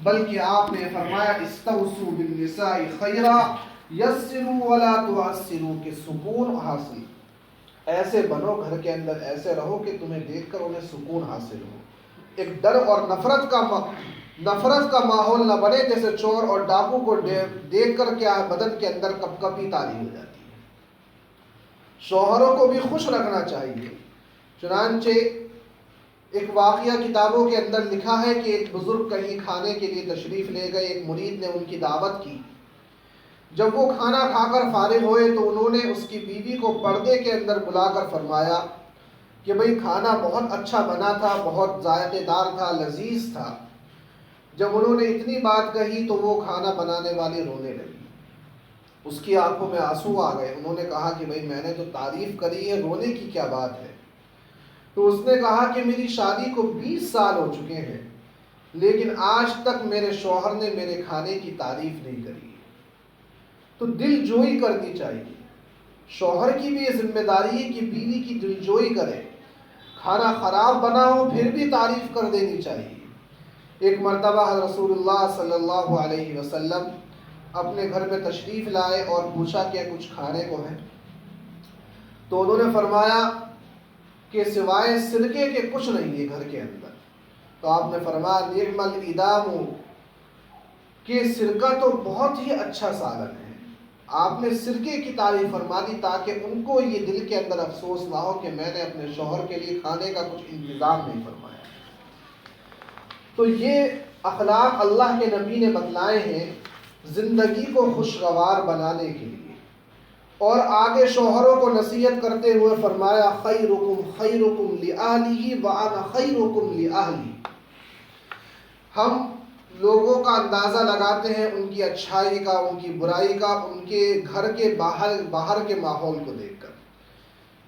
بلکہ آپ نے فرمایا استوصوا بالنساء خیرا یسروا ولا تعسروا، کہ سکون حاصل، ایسے بنو گھر کے اندر، ایسے رہو کہ تمہیں دیکھ کر انہیں سکون حاصل ہو، ایک ڈر اور نفرت کا ماحول نہ بنے، جیسے چور اور ڈاکو کو دیکھ کر کیا بدن کے اندر کپ کپی تاری ہو جاتی ہے۔ شوہروں کو بھی خوش رکھنا چاہیے۔ چنانچہ ایک واقعہ کتابوں کے اندر لکھا ہے کہ ایک بزرگ کہیں کھانے کے لیے تشریف لے گئے، ایک مرید نے ان کی دعوت کی۔ جب وہ کھانا کھا کر فارغ ہوئے تو انہوں نے اس کی بیوی کو پردے کے اندر بلا کر فرمایا کہ بھئی کھانا بہت اچھا بنا تھا، بہت ذائقے دار تھا، لذیذ تھا۔ جب انہوں نے اتنی بات کہی تو وہ کھانا بنانے والی رونے لگی، اس کی آنکھوں میں آنسو آ گئے۔ انہوں نے کہا کہ بھئی میں نے تو تعریف کری ہے، رونے کی کیا بات ہے؟ تو اس نے کہا کہ میری شادی کو 20 سال ہو چکے ہیں، لیکن آج تک میرے شوہر نے میرے کھانے کی تعریف نہیں کری۔ تو دل جوئی کرنی چاہیے، شوہر کی بھی یہ ذمہ داری ہے کہ بیوی کی دل جوئی کرے، کھانا خراب بنا ہو پھر بھی تعریف کر دینی چاہیے۔ ایک مرتبہ رسول اللہ صلی اللہ علیہ وسلم اپنے گھر میں تشریف لائے اور پوچھا کہ کچھ کھانے کو ہے؟ تو انہوں نے فرمایا کہ سوائے سرکے کے کچھ نہیں ہے گھر کے اندر۔ تو آپ نے فرمایا نعم الادام، کہ سرکہ تو بہت ہی اچھا سالن ہے۔ آپ نے سرکے کی تعریف فرما دی تاکہ ان کو یہ دل کے اندر افسوس نہ ہو کہ میں نے اپنے شوہر کے لیے کھانے کا کچھ انتظام نہیں فرمایا۔ تو یہ اخلاق اللہ کے نبی نے بتلائے ہیں زندگی کو خوشگوار بنانے کے لیے۔ اور آگے شوہروں کو نصیحت کرتے ہوئے فرمایا خیرکم خیرکم لأہلہ وانا خیرکم لأہلی۔ ہم لوگوں کا اندازہ لگاتے ہیں ان کی اچھائی کا، ان کی برائی کا، ان کے گھر کے باہر کے ماحول کو دیکھ کر،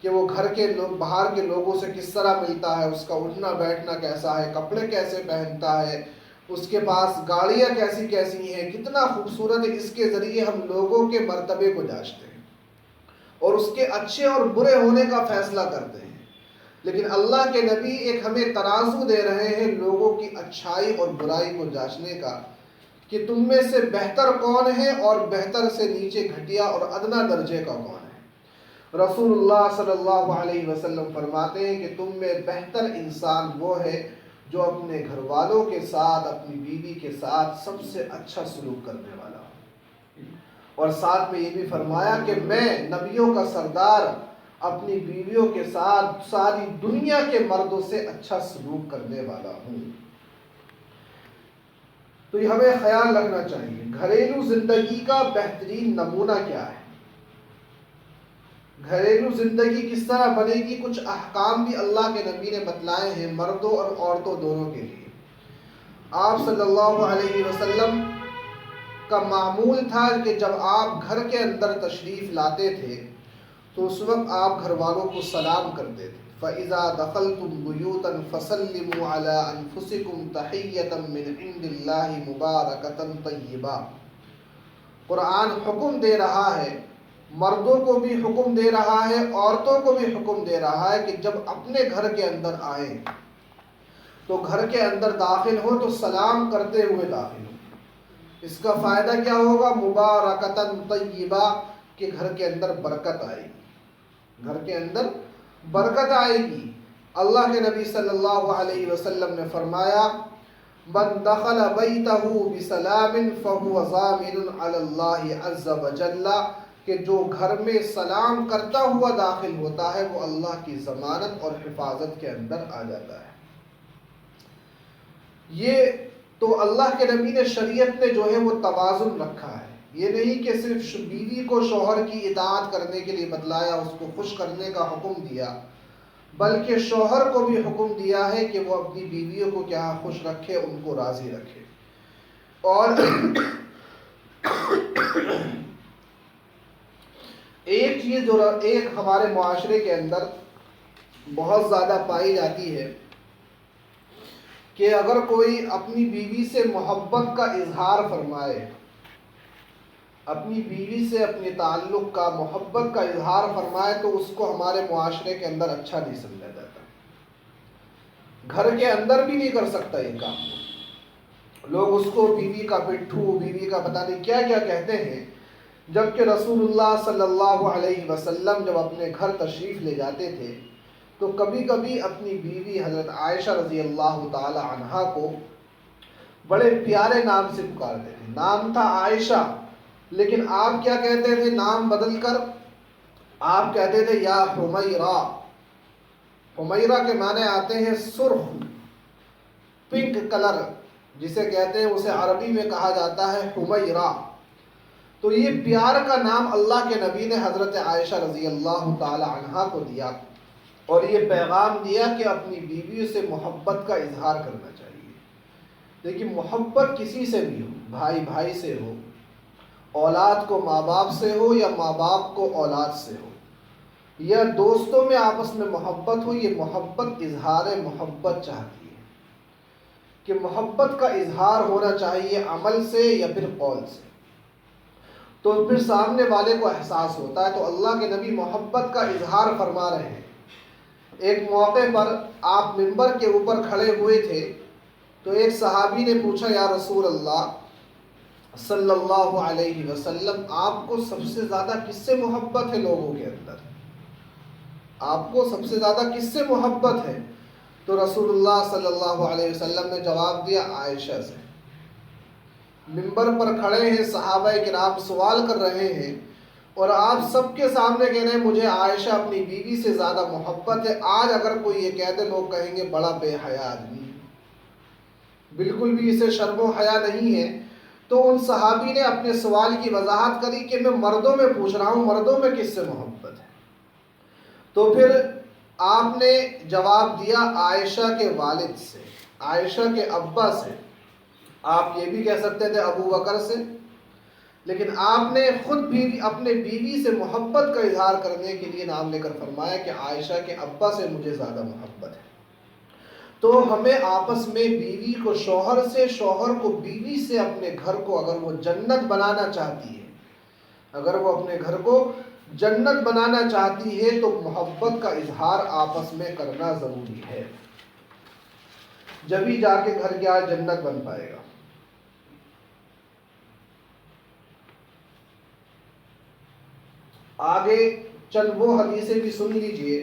کہ وہ گھر کے لوگ باہر کے لوگوں سے کس طرح ملتا ہے، اس کا اٹھنا بیٹھنا کیسا ہے، کپڑے کیسے پہنتا ہے، اس کے پاس گاڑیاں کیسی کیسی ہیں، کتنا خوبصورت ہے۔ اس کے ذریعے ہم لوگوں کے مرتبے کو جانچتے ہیں اور اس کے اچھے اور برے ہونے کا فیصلہ کرتے ہیں۔ لیکن اللہ کے نبی ایک ہمیں ترازو دے رہے ہیں لوگوں کی اچھائی اور برائی کو جانچنے کا، کہ تم میں سے بہتر کون ہے اور بہتر سے نیچے گھٹیا اور ادنا درجے کا کون ہے۔ رسول اللہ صلی اللہ علیہ وسلم فرماتے ہیں کہ تم میں بہتر انسان وہ ہے جو اپنے گھر والوں کے ساتھ، اپنی بیوی کے ساتھ سب سے اچھا سلوک کرنے والا ہو۔ اور ساتھ میں یہ بھی فرمایا کہ میں نبیوں کا سردار اپنی بیویوں کے ساتھ ساری دنیا کے مردوں سے اچھا سلوک کرنے والا ہوں۔ تو یہ ہمیں خیال رکھنا چاہیے گھریلو زندگی کا بہترین نمونہ کیا ہے۔ گھریلو زندگی کس طرح بنے گی، کچھ احکام بھی اللہ کے نبی نے بتلائے ہیں مردوں اور عورتوں دونوں کے لیے۔ آپ صلی اللہ علیہ وسلم کا معمول تھا کہ جب آپ گھر کے اندر تشریف لاتے تھے تو اس وقت آپ گھر والوں کو سلام کرتے تھے۔ فَإِذَا دَخَلْتُمْ بُيُوتًا فَسَلِّمُوا عَلَىٰ أَنفُسِكُمْ تَحِيَّةً مِّنْ عِندِ اللَّهِ مُبَارَكَةً طَيِّبَةً۔ قرآن حکم دے رہا ہے، مردوں کو بھی حکم دے رہا ہے، عورتوں کو بھی حکم دے رہا ہے کہ جب اپنے گھر کے اندر آئیں تو گھر کے اندر داخل ہو تو سلام کرتے ہوئے داخل ہو۔ اس کا فائدہ کیا ہوگا؟ مبارکتاً طیبہ، کہ گھر کے اندر برکت آئے گی، گھر کے اندر برکت آئے گی۔ اللہ کے نبی صلی اللہ علیہ وسلم نے فرمایا من دخل بیتہ بسلام فہو ضامن علی اللہ عز وجل، کہ جو گھر میں سلام کرتا ہوا داخل ہوتا ہے وہ اللہ کی ضمانت اور حفاظت کے اندر آ جاتا ہے۔ یہ تو اللہ کے نبی نے شریعت نے جو ہے وہ توازن رکھا ہے، یہ نہیں کہ صرف بیوی کو شوہر کی اطاعت کرنے کے لیے بتلایا، اس کو خوش کرنے کا حکم دیا، بلکہ شوہر کو بھی حکم دیا ہے کہ وہ اپنی بیویوں کو کیا خوش رکھے، ان کو راضی رکھے۔ اور ایک چیز جو ایک ہمارے معاشرے کے اندر بہت زیادہ پائی جاتی ہے کہ اگر کوئی اپنی بیوی سے محبت کا اظہار فرمائے، اپنی بیوی سے اپنے تعلق کا، محبت کا اظہار فرمائے تو اس کو ہمارے معاشرے کے اندر اچھا نہیں سمجھا جاتا، گھر کے اندر بھی نہیں کر سکتا یہ کام۔ لوگ اس کو بیوی کا پٹھو، بیوی کا پتہ نہیں کیا کیا کہتے ہیں، جبکہ رسول اللہ صلی اللہ علیہ وسلم جب اپنے گھر تشریف لے جاتے تھے تو کبھی کبھی اپنی بیوی حضرت عائشہ رضی اللہ تعالی عنہا کو بڑے پیارے نام سے پکارتے تھے۔ نام تھا عائشہ، لیکن آپ کیا کہتے تھے؟ نام بدل کر آپ کہتے تھے یا حمیرہ۔ حمیرہ کے معنی آتے ہیں سرخ، پنک کلر جسے کہتے ہیں، اسے عربی میں کہا جاتا ہے حمیرہ۔ تو یہ پیار کا نام اللہ کے نبی نے حضرت عائشہ رضی اللہ تعالی عنہا کو دیا، اور یہ پیغام دیا کہ اپنی بیویوں سے محبت کا اظہار کرنا چاہیے۔ لیکن محبت کسی سے بھی ہو، بھائی بھائی سے ہو، اولاد کو ماں باپ سے ہو، یا ماں باپ کو اولاد سے ہو، یا دوستوں میں آپس میں محبت ہو، یہ محبت اظہار محبت چاہتی ہے کہ محبت کا اظہار ہونا چاہیے عمل سے یا پھر قول سے، تو پھر سامنے والے کو احساس ہوتا ہے۔ تو اللہ کے نبی محبت کا اظہار فرما رہے ہیں۔ ایک موقع پر آپ منبر کے اوپر کھڑے ہوئے تھے تو ایک صحابی نے پوچھا یا رسول اللہ صلی اللہ علیہ وسلم، آپ کو سب سے زیادہ کس سے محبت ہے لوگوں کے اندر؟ آپ کو سب سے زیادہ کس سے محبت ہے؟ تو رسول اللہ صلی اللہ علیہ وسلم نے جواب دیا عائشہ سے۔ منبر پر کھڑے ہیں، صحابہ کرام سوال کر رہے ہیں اور آپ سب کے سامنے کہہ رہے ہیں مجھے عائشہ اپنی بیوی سے زیادہ محبت ہے۔ آج اگر کوئی یہ کہہ دے لوگ کہیں گے بڑا بے حیا آدمی، بالکل بھی اسے شرم و حیا نہیں ہے۔ تو ان صحابی نے اپنے سوال کی وضاحت کری کہ میں مردوں میں پوچھ رہا ہوں، مردوں میں کس سے محبت ہے؟ تو پھر آپ نے جواب دیا عائشہ کے والد سے، عائشہ کے ابا سے۔ آپ یہ بھی کہہ سکتے تھے ابو بکر سے، لیکن آپ نے خود بھی اپنے بیوی سے محبت کا اظہار کرنے کے لیے نام لے کر فرمایا کہ عائشہ کے ابا سے مجھے زیادہ محبت ہے۔ تو ہمیں آپس میں بیوی کو شوہر سے، شوہر کو بیوی سے، اپنے گھر کو اگر وہ جنت بنانا چاہتی ہے، اگر وہ اپنے گھر کو جنت بنانا چاہتی ہے تو محبت کا اظہار آپس میں کرنا ضروری ہے، جبھی جا کے گھر کیا جنت بن پائے گا۔ آگے چند وہ حدیثیں بھی سن لیجئے۔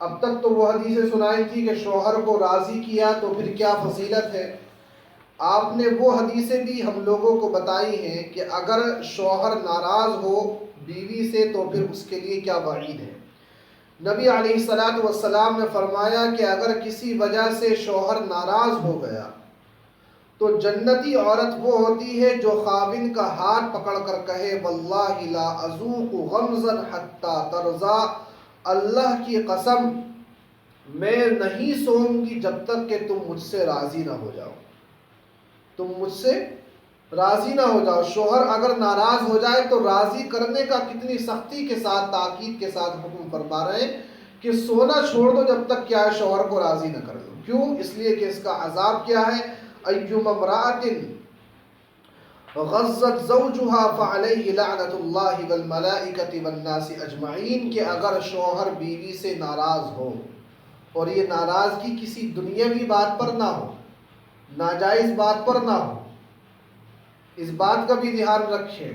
اب تک تو وہ حدیثیں سنائی تھی کہ شوہر کو راضی کیا تو پھر کیا فضیلت ہے۔ آپ نے وہ حدیثیں بھی ہم لوگوں کو بتائی ہیں کہ اگر شوہر ناراض ہو بیوی سے تو پھر اس کے لیے کیا وعید ہے۔ نبی علیہ الصلوۃ والسلام نے فرمایا کہ اگر کسی وجہ سے شوہر ناراض ہو گیا تو جنتی عورت وہ ہوتی ہے جو خاوند کا ہاتھ پکڑ کر کہے واللہ لا اذوق غمزا حتی ترضا، اللہ کی قسم میں نہیں سوؤں گی جب تک کہ تم مجھ سے راضی نہ ہو جاؤ، تم مجھ سے راضی نہ ہو جاؤ۔ شوہر اگر ناراض ہو جائے تو راضی کرنے کا کتنی سختی کے ساتھ تاکید کے ساتھ حکم فرما رہے ہیں کہ سونا چھوڑ دو جب تک کیا ہے شوہر کو راضی نہ کر دو۔ کیوں؟ اس لیے کہ اس کا عذاب کیا ہے، ایما امرأۃ غضت زوجها فعلیہ لعنت اللہ والملائکۃ والناس اجمعین، کہ اگر شوہر بیوی سے ناراض ہو اور یہ ناراضگی کسی دنیاوی بات پر نہ ہو، ناجائز بات پر نہ ہو، اس بات کا بھی دھیان رکھیں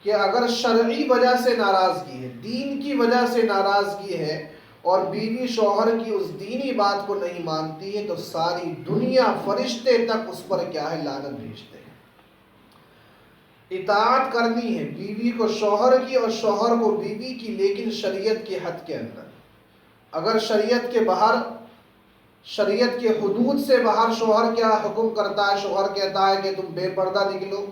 کہ اگر شرعی وجہ سے ناراضگی ہے، دین کی وجہ سے ناراضگی ہے اور بیوی شوہر کی اس دینی بات کو نہیں مانتی ہے تو ساری دنیا فرشتے تک اس پر کیا ہے لعنت بھیجتے ہیں۔ اطاعت کرنی ہے بیوی کو شوہر کی اور شوہر کو بیوی کی، لیکن شریعت کے حد کے اندر۔ اگر شریعت کے باہر، شریعت کے حدود سے باہر شوہر کیا حکم کرتا ہے، شوہر کہتا ہے کہ تم بے پردہ نکلو،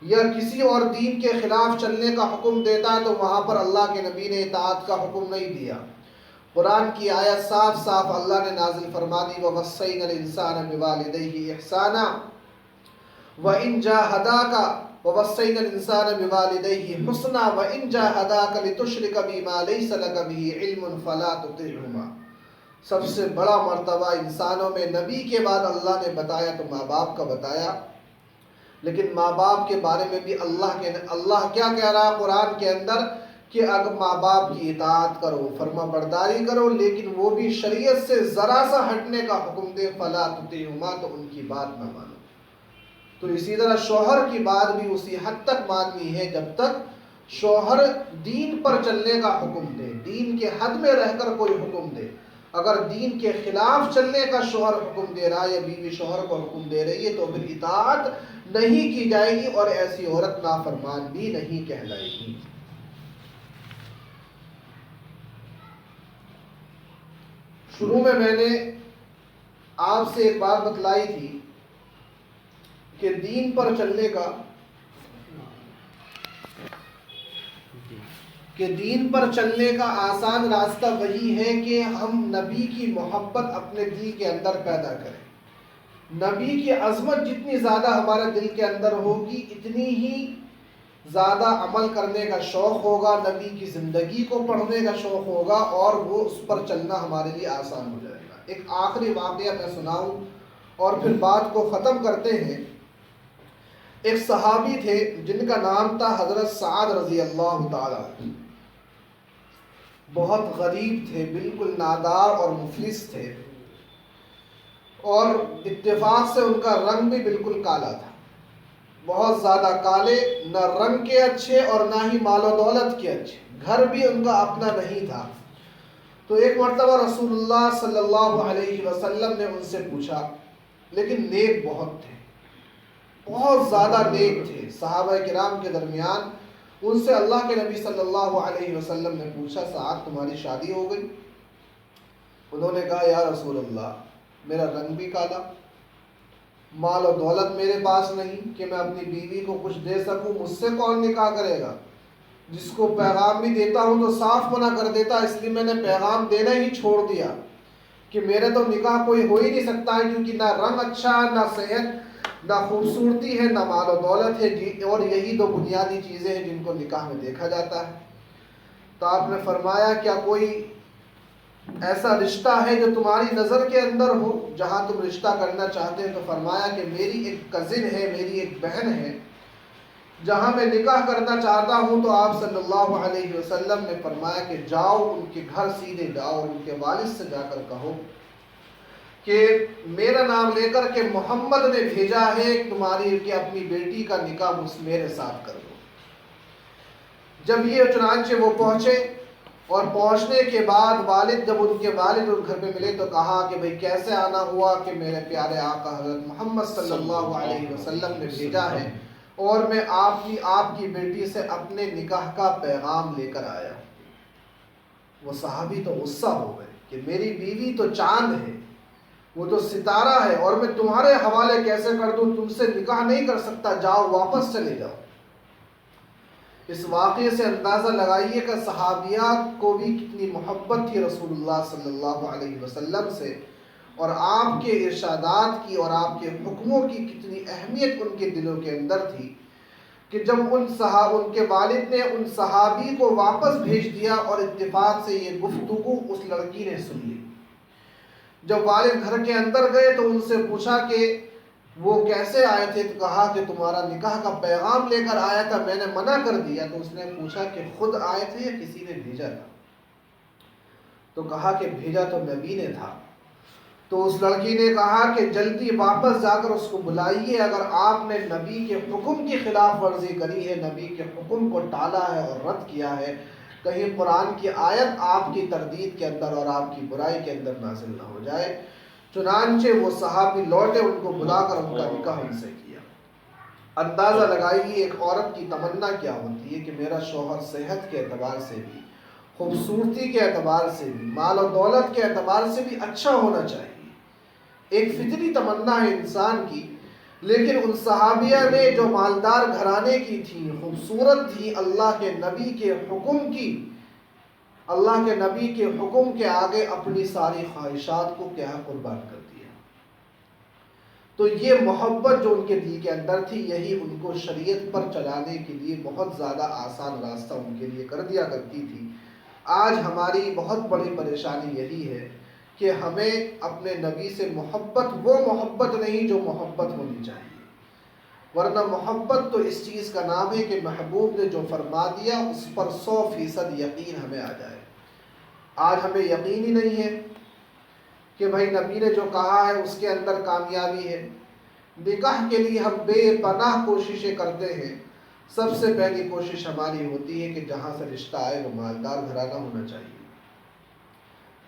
یا کسی اور دین کے خلاف چلنے کا حکم دیتا ہے، تو وہاں پر اللہ کے نبی نے اطاعت کا حکم نہیں دیا۔ قرآن کی آیت صاف صاف اللہ نے نازل فرما دی وَوَصَّيْنَا الْإِنسَانَ بِوَالِدَيْهِ إِحْسَانًا وَإِنْ جَاهَدَاكَ وَوَصَّيْنَا الْإِنسَانَ بِوَالِدَيْهِ حُسْنًا وَإِنْ جَاهَدَاكَ لِتُشْرِكَ بِي مَا لَيْسَ لَكَ بِهِ عِلْمٌ فَلَا تُطِعْهُمَا۔ سب سے بڑا مرتبہ انسانوں میں نبی کے بعد اللہ نے بتایا تو ماں باپ کا بتایا، لیکن ماں باپ کے بارے میں بھی اللہ کیا کہہ رہا ہے قرآن کے اندر کہ اگر ماں باپ کی اطاعت کرو، فرما برداری کرو، لیکن وہ بھی شریعت سے ذرا سا ہٹنے کا حکم دے فلا تطیعہما، تو ان کی بات نہ مانو۔ تو اسی طرح شوہر کی بات بھی اسی حد تک ماننی ہے جب تک شوہر دین پر چلنے کا حکم دے، دین کے حد میں رہ کر کوئی حکم دے۔ اگر دین کے خلاف چلنے کا شوہر حکم دے رہا ہے یا بیوی شوہر کو حکم دے رہی ہے تو پھر اطاعت نہیں کی جائے گی اور ایسی عورت نافرمان بھی نہیں کہلائے گی۔ شروع میں نے آپ سے ایک بات بتلائی تھی کہ دین پر چلنے کا، کہ دین پر چلنے کا آسان راستہ وہی ہے کہ ہم نبی کی محبت اپنے دل کے اندر پیدا کریں۔ نبی کی عظمت جتنی زیادہ ہمارے دل کے اندر ہوگی اتنی ہی زیادہ عمل کرنے کا شوق ہوگا، نبی کی زندگی کو پڑھنے کا شوق ہوگا اور وہ اس پر چلنا ہمارے لیے آسان ہو جائے گا۔ ایک آخری واقعہ میں سناؤں اور پھر بات کو ختم کرتے ہیں۔ ایک صحابی تھے جن کا نام تھا حضرت سعد رضی اللہ تعالیٰ، بہت غریب تھے، بالکل نادار اور مفلس تھے، اور اتفاق سے ان کا رنگ بھی بالکل کالا تھا، بہت زیادہ کالے، نہ رنگ کے اچھے اور نہ ہی مال و دولت کے اچھے، گھر بھی ان کا اپنا نہیں تھا۔ تو ایک مرتبہ رسول اللہ صلی اللہ علیہ وسلم نے ان سے پوچھا، لیکن نیک بہت تھے، بہت زیادہ نیک تھے صحابہ کرام کے درمیان۔ ان سے اللہ کے نبی صلی اللہ علیہ وسلم نے پوچھا سعد تمہاری شادی ہو گئی؟ انہوں نے کہا یا رسول اللہ میرا رنگ بھی کالا، مال و دولت میرے پاس نہیں کہ میں اپنی بیوی کو کچھ دے سکوں، مجھ سے کون نکاح کرے گا؟ جس کو پیغام بھی دیتا ہوں تو صاف منع کر دیتا، اس لیے میں نے پیغام دینا ہی چھوڑ دیا کہ میرے تو نکاح کوئی ہو ہی نہیں سکتا ہے، کیونکہ نہ رنگ اچھا، نہ صحت، نہ خوبصورتی ہے، نہ مال و دولت ہے، اور یہی دو بنیادی چیزیں ہیں جن کو نکاح میں دیکھا جاتا ہے۔ تو آپ نے فرمایا کیا کوئی ایسا رشتہ ہے جو تمہاری نظر کے اندر ہو جہاں تم رشتہ کرنا چاہتے ہیں؟ تو فرمایا کہ میری ایک کزن ہے، میری ایک بہن ہے جہاں میں نکاح کرنا چاہتا ہوں۔ تو آپ صلی اللہ علیہ وسلم نے فرمایا کہ جاؤ ان کے گھر سیدھے جاؤ اور ان کے والد سے جا کر کہو کہ میرا نام لے کر کہ محمد نے بھیجا ہے تمہاری کہ اپنی بیٹی کا نکاح میرے ساتھ کر دو۔ جب یہ چنانچہ وہ پہنچے اور پہنچنے کے بعد والد، جب ان کے والد ان گھر پہ ملے تو کہا کہ بھئی کیسے آنا ہوا؟ کہ میرے پیارے آقا حضرت محمد صلی اللہ علیہ وسلم نے بھیجا ہے اور میں آپ کی بیٹی سے اپنے نکاح کا پیغام لے کر آیا ہوں۔ وہ صحابی تو غصہ ہو گئے کہ میری بیوی تو چاند ہے، وہ تو ستارہ ہے، اور میں تمہارے حوالے کیسے کر دوں، تم سے نکاح نہیں کر سکتا، جاؤ واپس چلے جاؤ۔ اس واقعے سے اندازہ لگائیے کہ صحابیات کو بھی کتنی محبت تھی رسول اللہ صلی اللہ علیہ وسلم سے، اور آپ کے ارشادات کی اور آپ کے حکموں کی کتنی اہمیت ان کے دلوں کے اندر تھی، کہ جب ان کے والد نے ان صحابی کو واپس بھیج دیا اور اتفاق سے یہ گفتگو اس لڑکی نے سن لی۔ جب والد گھر کے اندر گئے تو ان سے پوچھا کہ وہ کیسے آئے تھے، تو کہا کہ تمہارا نکاح کا پیغام لے کر آیا تھا، میں نے منع کر دیا۔ تو اس نے پوچھا کہ خود آئے تھے یا کسی نے بھیجا تھا؟ تو کہا کہ بھیجا تو نبی نے تھا۔ تو اس لڑکی نے کہا کہ جلدی واپس جا کر اس کو بلائیے، اگر آپ نے نبی کے حکم کی خلاف ورزی کری ہے، نبی کے حکم کو ٹالا ہے اور رد کیا ہے، کہیں قرآن کی آیت آپ کی تردید کے اندر اور آپ کی برائی کے اندر نازل نہ ہو جائے۔ چنانچہ وہ صحابی لوٹے، ان کو بلا کر ان کا نکاح ان سے کیا۔ اندازہ لگائیے ایک عورت کی تمنا کیا ہوتی ہے کہ میرا شوہر صحت کے اعتبار سے بھی، خوبصورتی کے اعتبار سے بھی، مال و دولت کے اعتبار سے بھی اچھا ہونا چاہیے۔ ایک فطری تمنا ہے انسان کی، لیکن ان صحابیہ نے جو مالدار گھرانے کی تھی، خوبصورت تھی، اللہ کے نبی کے حکم کی، اللہ کے نبی کے حکم کے آگے اپنی ساری خواہشات کو کیا قربان کر دیا۔ تو یہ محبت جو ان کے دل کے اندر تھی، یہی ان کو شریعت پر چلانے کے لیے بہت زیادہ آسان راستہ ان کے لیے کر دیا کرتی تھی۔ آج ہماری بہت بڑی پریشانی یہی ہے کہ ہمیں اپنے نبی سے محبت، وہ محبت نہیں جو محبت ہونی چاہیے، ورنہ محبت تو اس چیز کا نام ہے کہ محبوب نے جو فرما دیا اس پر 100% یقین ہمیں آ جائے۔ آج ہمیں یقین ہی نہیں ہے کہ بھائی نبی نے جو کہا ہے اس کے اندر کامیابی ہے۔ نکاح کے لیے ہم بے پناہ کوششیں کرتے ہیں۔ سب سے پہلی کوشش ہماری ہوتی ہے کہ جہاں سے رشتہ آئے وہ مالدار گھرانہ ہونا چاہیے۔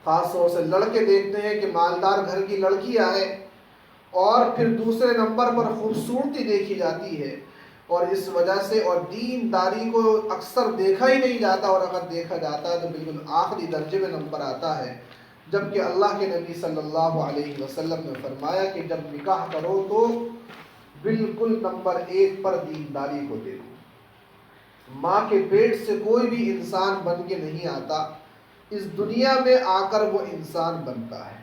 خاص طور سے لڑکے دیکھتے ہیں کہ مالدار گھر کی لڑکی آئے، اور پھر دوسرے نمبر پر خوبصورتی دیکھی جاتی ہے، اور اس وجہ سے اور دینداری کو اکثر دیکھا ہی نہیں جاتا، اور اگر دیکھا جاتا ہے تو بالکل آخری درجے میں نمبر آتا ہے۔ جبکہ اللہ کے نبی صلی اللہ علیہ وسلم نے فرمایا کہ جب نکاح کرو تو بالکل نمبر 1 پر دینداری کو دیکھو۔ ماں کے پیٹ سے کوئی بھی انسان بن کے نہیں آتا، اس دنیا میں آ کر وہ انسان بنتا ہے۔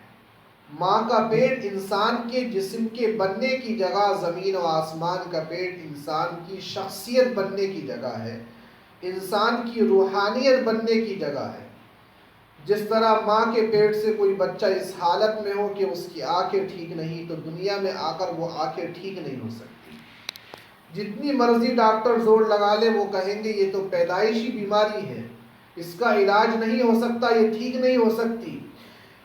ماں کا پیٹ انسان کے جسم کے بننے کی جگہ، زمین و آسمان کا پیٹ انسان کی شخصیت بننے کی جگہ ہے، انسان کی روحانیت بننے کی جگہ ہے۔ جس طرح ماں کے پیٹ سے کوئی بچہ اس حالت میں ہو کہ اس کی آنکھیں ٹھیک نہیں، تو دنیا میں آ کر وہ آنکھیں ٹھیک نہیں ہو سکتی۔ جتنی مرضی ڈاکٹر زور لگا لے، وہ کہیں گے یہ تو پیدائشی بیماری ہے، اس کا علاج نہیں ہو سکتا، یہ ٹھیک نہیں ہو سکتی۔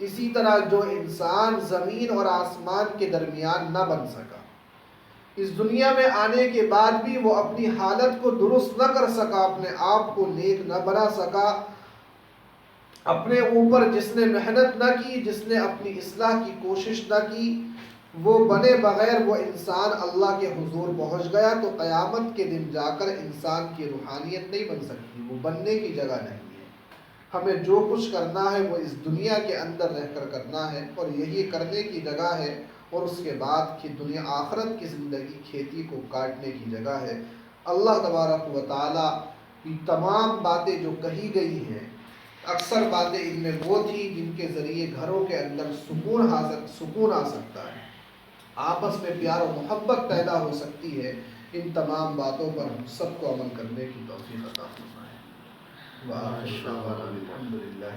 اسی طرح جو انسان زمین اور آسمان کے درمیان نہ بن سکا، اس دنیا میں آنے کے بعد بھی وہ اپنی حالت کو درست نہ کر سکا، اپنے آپ کو نیک نہ بنا سکا، اپنے اوپر جس نے محنت نہ کی، جس نے اپنی اصلاح کی کوشش نہ کی، وہ بنے بغیر وہ انسان اللہ کے حضور پہنچ گیا، تو قیامت کے دن جا کر انسان کی روحانیت نہیں بن سکتی، وہ بننے کی جگہ نہیں ہے۔ ہمیں جو کچھ کرنا ہے وہ اس دنیا کے اندر رہ کر کرنا ہے، اور یہی کرنے کی جگہ ہے، اور اس کے بعد کی دنیا آخرت کی زندگی کھیتی کو کاٹنے کی جگہ ہے۔ اللہ تبارک و تعالیٰ کی تمام باتیں جو کہی گئی ہیں، اکثر باتیں ان میں وہ تھی جن کے ذریعے گھروں کے اندر سکون آ سکتا ہے، آپس میں پیار و محبت پیدا ہو سکتی ہے۔ ان تمام باتوں پر ہم سب کو عمل کرنے کی توفیق عطا فرمائے۔ وآخر دعوانا الحمد للہ۔